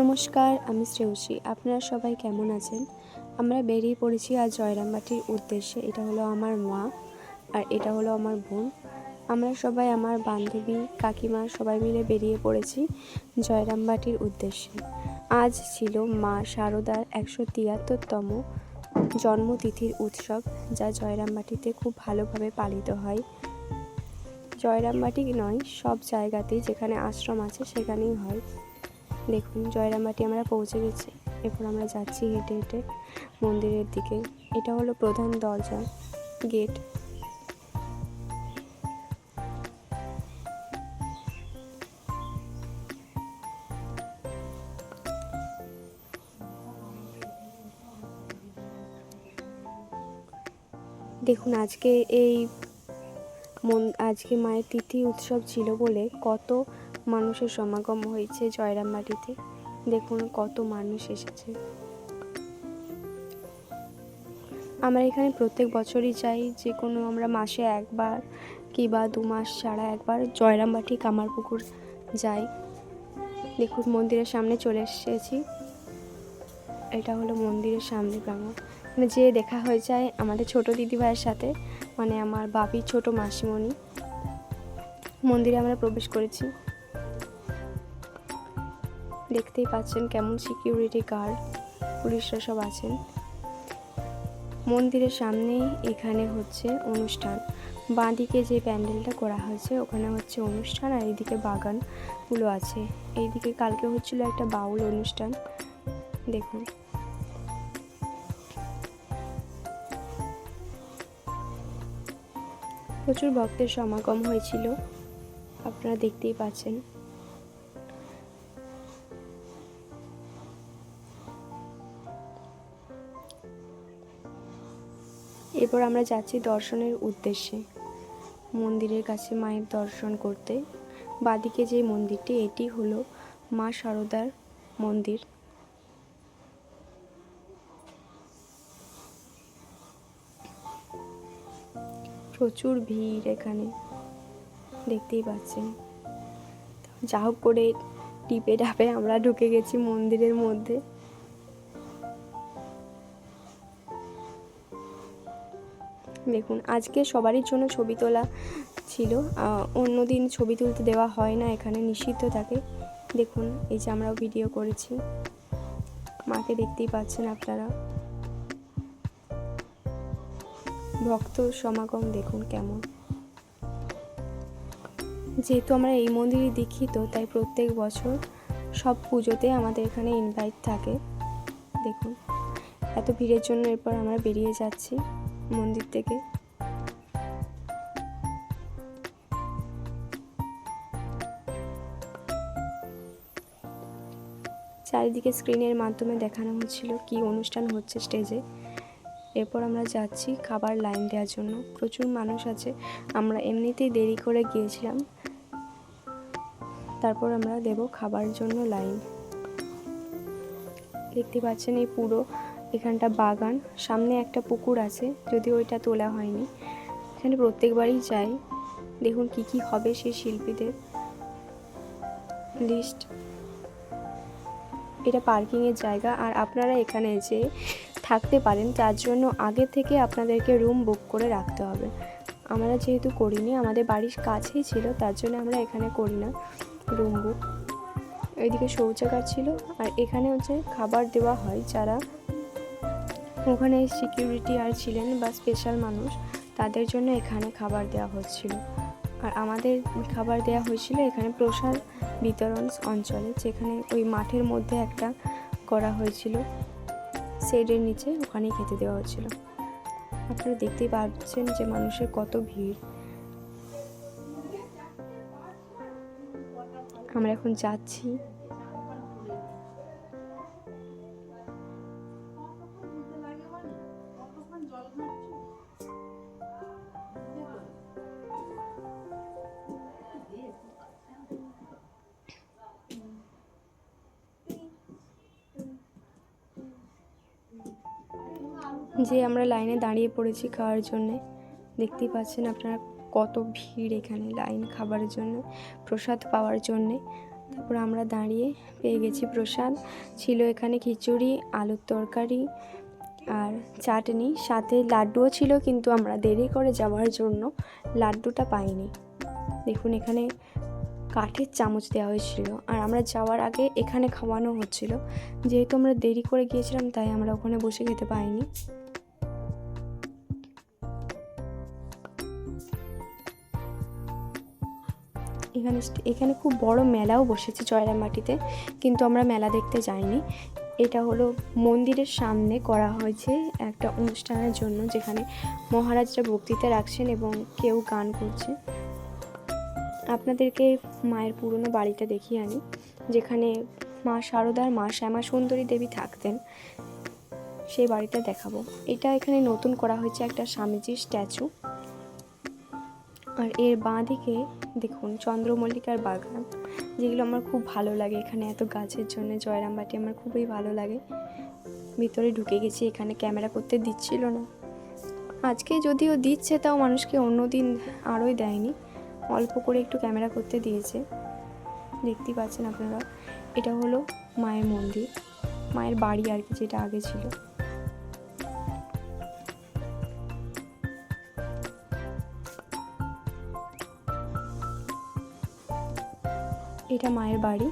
নমস্কার, আমি শ্রেয়সী। আপনারা সবাই কেমন আছেন? আমরা বেরিয়ে পড়েছি আজ জয়রামবাটির উদ্দেশ্যে। এটা হলো আমার মা আর এটা হলো আমার বোন। আমরা সবাই আমার বান্ধবী, কাকিমা সবাই মিলে বেরিয়ে পড়েছি জয়রামবাটির উদ্দেশ্যে। আজ ছিল মা শারদার 173তম জন্মতিথির উৎসব, যা জয়রামবাটিতে খুব ভালোভাবে পালিত হয়। জয়রামবাটি নয়, সব জায়গাতেই যেখানে আশ্রম আছে সেখানেই হয়। দেখুন, জয়রামবাটি আমরা পৌঁছে গেছি। এরপর আমরা যাচ্ছি হেঁটে হেঁটে মন্দিরের দিকে। এটা হলো প্রধান দরজা, গেট। দেখুন, আজকে মায়ের তিথি উৎসব ছিল বলে কত মানুষের সমাগম হয়েছে জয়রামবাটিতে। দেখুন কত মানুষ এসেছে। আমরা এখানে প্রত্যেক বছরই যাই, যে কোনো আমরা মাসে একবার কিংবা 2 মাস ছাড়া একবার জয়রামবাটি কামারপুকুর যাই। দেখুন, মন্দিরের সামনে চলে এসেছি। এটা হলো মন্দিরের সামনে প্রাঙ্গণ। মানে যে দেখা হয়ে যায় আমাদের ছোট দিদিভাইয়ের সাথে, মানে আমার বাপির ছোট মাসিমণি। মন্দিরে আমরা প্রবেশ করেছি। দেখতেই পাচ্ছেন কেমন সিকিউরিটি গার্ড, পুলিশরা সব আছেন। মন্দিরের সামনেই এখানে হচ্ছে অনুষ্ঠান। বাঁদিকে যে প্যান্ডেলটা করা হয়েছে ওখানে হচ্ছে অনুষ্ঠান, আর এইদিকে বাগানগুলো আছে। এইদিকে কালকে হচ্ছিল একটা বাউল অনুষ্ঠান। দেখুন, প্রচুর ভক্তের সমাগম হয়েছিল, আপনারা দেখতেই পাচ্ছেন। এরপর আমরা যাচ্ছি দর্শনের উদ্দেশ্যে, মন্দিরের কাছে মায়ের দর্শন করতে। বাঁদিকে যে মন্দিরটি, এটি হলো মা শারদার মন্দির। প্রচুর ভিড় এখানে, দেখতেই পাচ্ছেন। যা হোক করে টিপে টাপে আমরা ঢুকে গেছি মন্দিরের মধ্যে। দেখুন, আজকে সবারই জন্য ছবি তোলা ছিল। অন্যদিন ছবি তুলতে দেওয়া হয় না, এখানে নিষিদ্ধ থাকে। দেখুন, এই যে আমরাও ভিডিও করেছি। মাকে দেখতেই পাচ্ছেন আপনারা। ভক্ত সমাগম দেখুন কেমন। যেহেতু আমরা এই মন্দিরে দীক্ষিত, তাই প্রত্যেক বছর সব পুজোতে আমাদের এখানে ইনভাইট থাকে। দেখুন, এত ভিড়ের জন্য এরপর আমরা বেরিয়ে যাচ্ছি মন্দির থেকে। চারিদিকে স্ক্রিনের মাধ্যমে দেখানো হচ্ছিল কি অনুষ্ঠান হচ্ছে স্টেজে। এরপর আমরা যাচ্ছি খাবার লাইন দেওয়ার জন্য। প্রচুর মানুষ আছে, আমরা এমনিতেই দেরি করে গিয়েছিলাম। তারপর আমরা দেব খাবার জন্য লাইন। দেখতে পাচ্ছেন এই পুরো এখানটা বাগান, সামনে একটা পুকুর আছে, যদিও ওইটা তোলা হয়নি। এখানে প্রত্যেকবারই যাই। দেখুন কি কি হবে সেই শিল্পীদের লিস্ট। এটা পার্কিংয়ের জায়গা, আর আপনারা এখানে যে থাকতে পারেন তার জন্য আগে থেকে আপনাদেরকে রুম বুক করে রাখতে হবে। আমরা যেহেতু করিনি, আমাদের বাড়ির কাছেই ছিল, তার জন্য আমরা এখানে করি না রুম বুক। ওইদিকে শৌচাগার ছিল, আর এখানে হচ্ছে খাবার দেওয়া হয়। যারা ওখানে সিকিউরিটি আর ছিলেন বা স্পেশাল মানুষ, তাদের জন্য এখানে খাবার দেওয়া হচ্ছিল। আর আমাদের খাবার দেওয়া হয়েছিল এখানে প্রসাদ বিতরণ অঞ্চলে, যেখানে ওই মাঠের মধ্যে একটা করা হয়েছিল শেডের নিচে, ওখানেই খেতে দেওয়া হচ্ছিল। আপনারা দেখতেই পাচ্ছেন যে মানুষের কত ভিড়। আমরা এখন যাচ্ছি। যে আমরা লাইনে দাঁড়িয়ে পড়েছি খাওয়ার জন্যে। দেখতেই পাচ্ছেন আপনারা কত ভিড় এখানে লাইন খাবারের জন্য, প্রসাদ পাওয়ার জন্যে। তারপর আমরা দাঁড়িয়ে পেয়ে গেছি প্রসাদ। ছিল এখানে খিচুড়ি, আলুর তরকারি আর চাটনি, সাথে লাড্ডুও ছিল, কিন্তু আমরা দেরি করে যাওয়ার জন্য লাড্ডুটা পাইনি। দেখুন এখানে কাঠের চামচ দেওয়া হয়েছিল, আর আমরা যাওয়ার আগে এখানে খাওয়ানো হচ্ছিল। যেহেতু আমরা দেরি করে গিয়েছিলাম তাই আমরা ওখানে বসে খেতে পাইনি। এখানে খুব বড় মেলাও বসেছে জয়রামবাটিতে, কিন্তু আমরা মেলা দেখতে যাইনি। এটা হলো মন্দিরের সামনে করা হয়েছে একটা অনুষ্ঠানের জন্য, যেখানে মহারাজরা বক্তৃতা রাখছেন এবং কেউ গান করছে। আপনাদেরকে মায়ের পুরনো বাড়িটা দেখিয়ে আনি, যেখানে মা শারদার মা শ্যামা সুন্দরী দেবী থাকতেন, সেই বাড়িটা দেখাবো। এটা এখানে নতুন করা হয়েছে একটা স্বামীজির স্ট্যাচু। আর এর বাঁ দিকে দেখুন চন্দ্রমল্লিকার বাগান, যেগুলো আমার খুব ভালো লাগে। এখানে এত গাছের জন্য জয়রামবাটি আমার খুবই ভালো লাগে। ভিতরে ঢুকে গেছি, এখানে ক্যামেরা করতে দিচ্ছিল না। আজকে যদিও দিচ্ছে, তাও মানুষকে অন্য দিন আরোই দেয়নি, অল্প করে একটু ক্যামেরা করতে দিয়েছে। দেখতেই পাচ্ছেন আপনারা, এটা হলো মায়ের মন্দির, মায়ের বাড়ি আর কি, যেটা আগে ছিল। এটা মায়ের বাড়ি,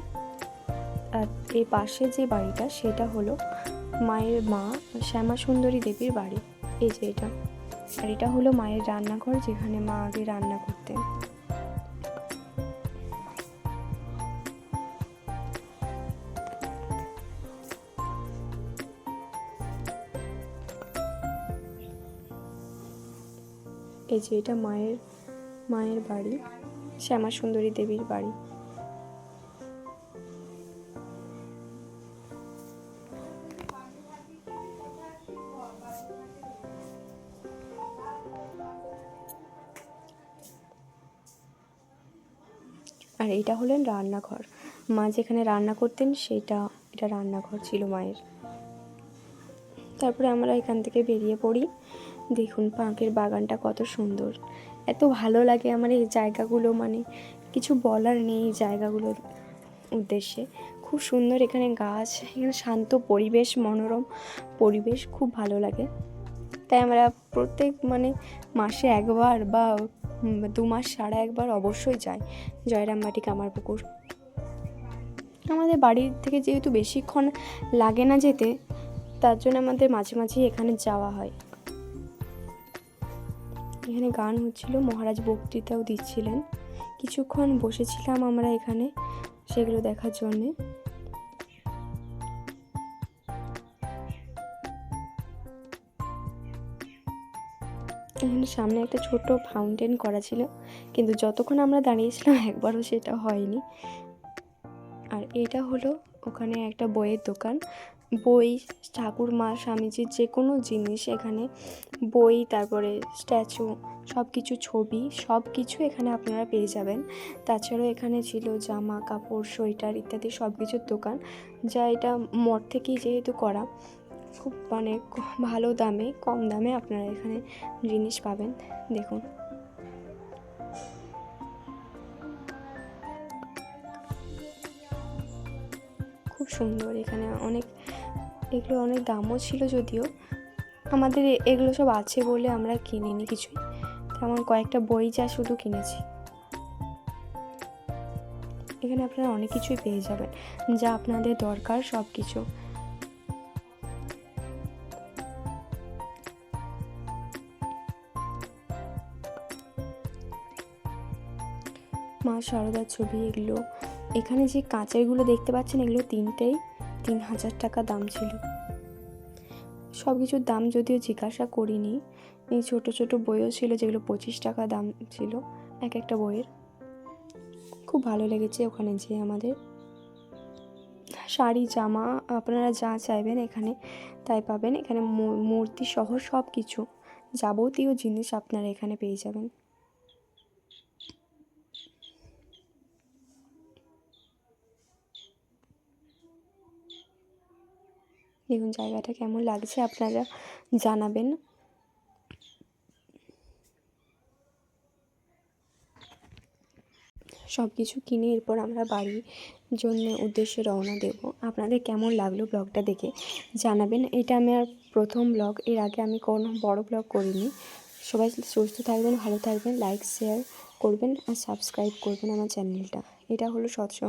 আর এর পাশে যে বাড়িটা সেটা হলো মায়ের মা শ্যামা সুন্দরী দেবীর বাড়ি। এই যে এটা, আর এটা হলো মায়ের রান্নাঘর, যেখানে মা আগে রান্না করতেন। এই যে এটা মায়ের বাড়ি, শ্যামা সুন্দরী দেবীর বাড়ি। আর এটা হলেন রান্নাঘর, মা যেখানে রান্না করতেন এটা রান্নাঘর ছিল মায়ের। তারপরে আমরা এখান থেকে বেরিয়ে পড়ি। দেখুন পাঁকের বাগানটা কত সুন্দর, এত ভালো লাগে আমার এই জায়গাগুলো, মানে কিছু বলার নেই এই জায়গাগুলোর উদ্দেশ্যে। খুব সুন্দর এখানে গাছ, এখানে শান্ত পরিবেশ, মনোরম পরিবেশ, খুব ভালো লাগে। তাই আমরা প্রত্যেক মাসে একবার বা 2 মাস ছাড়া একবার অবশ্যই যাই জয়রামবাটি কামারপুকুর। আমাদের বাড়ির থেকে যেহেতু বেশিক্ষণ লাগে না যেতে, তার জন্য আমাদের মাঝে মাঝেই এখানে যাওয়া হয়। এখানে গান হচ্ছিল, মহারাজ বক্তৃতাও দিচ্ছিলেন। কিছুক্ষণ বসেছিলাম আমরা এখানে সেগুলো দেখার জন্যে। এখানে সামনে একটা ছোট ফাউন্টেন করা ছিল, কিন্তু যতক্ষণ আমরা দাঁড়িয়েছিলাম একবারও সেটা হয়নি। আর এটা হলো ওখানে একটা বইয়ের দোকান, বই, ঠাকুর মা স্বামীজির যে কোনো জিনিস এখানে, বই, তারপরে স্ট্যাচু, সব কিছু, ছবি, সব কিছু এখানে আপনারা পেয়ে যাবেন। তাছাড়াও এখানে ছিল জামা কাপড়, সোয়েটার ইত্যাদি সব কিছুর দোকান, যা এটা মঠ থেকেই যেহেতু করা, খুব ভালো দামে, কম দামে আপনারা এখানে জিনিস পাবেন। দেখুন খুব সুন্দর, এখানে এগুলো অনেক দামও ছিল, যদিও আমাদের এগুলো সব আছে বলে আমরা কিনিনি কিছুই, তেমন কয়েকটা বই যা শুধু কিনেছি। এখানে আপনারা অনেক কিছুই পেয়ে যাবেন, যা আপনাদের দরকার সব কিছু। মা শারদার ছবি এগুলো। এখানে যে কাঁচেরগুলো দেখতে পাচ্ছেন, এগুলো তিনটেই 3000 টাকা দাম ছিল। সব কিছুর দাম যদিও জিজ্ঞাসা করিনি। এই ছোট ছোট বইও ছিল, যেগুলো 25 টাকা দাম ছিল এক একটা বইয়ের। খুব ভালো লেগেছে ওখানে যে আমাদের শাড়ি, জামা, আপনারা যা চাইবেন এখানে তাই পাবেন। এখানে মূর্তি সহ সব কিছু, যাবতীয় জিনিস আপনারা এখানে পেয়ে যাবেন। দেখুন জায়গাটা কেমন লাগছে আপনারা জানাবেন। সব কিছু কিনে এরপর আমরা বাড়ির জন্য উদ্দেশ্যে রওনা দেব। আপনাদের কেমন লাগলো ব্লগটা দেখে জানাবেন। এটা আমার প্রথম ব্লগ, এর আগে আমি কোনো বড় ব্লগ করিনি। সবাই সুস্থ থাকবেন, ভালো থাকবেন, লাইক শেয়ার করবেন আর সাবস্ক্রাইব করবেন আমার চ্যানেলটা। এটা হলো সৎসঙ্গ।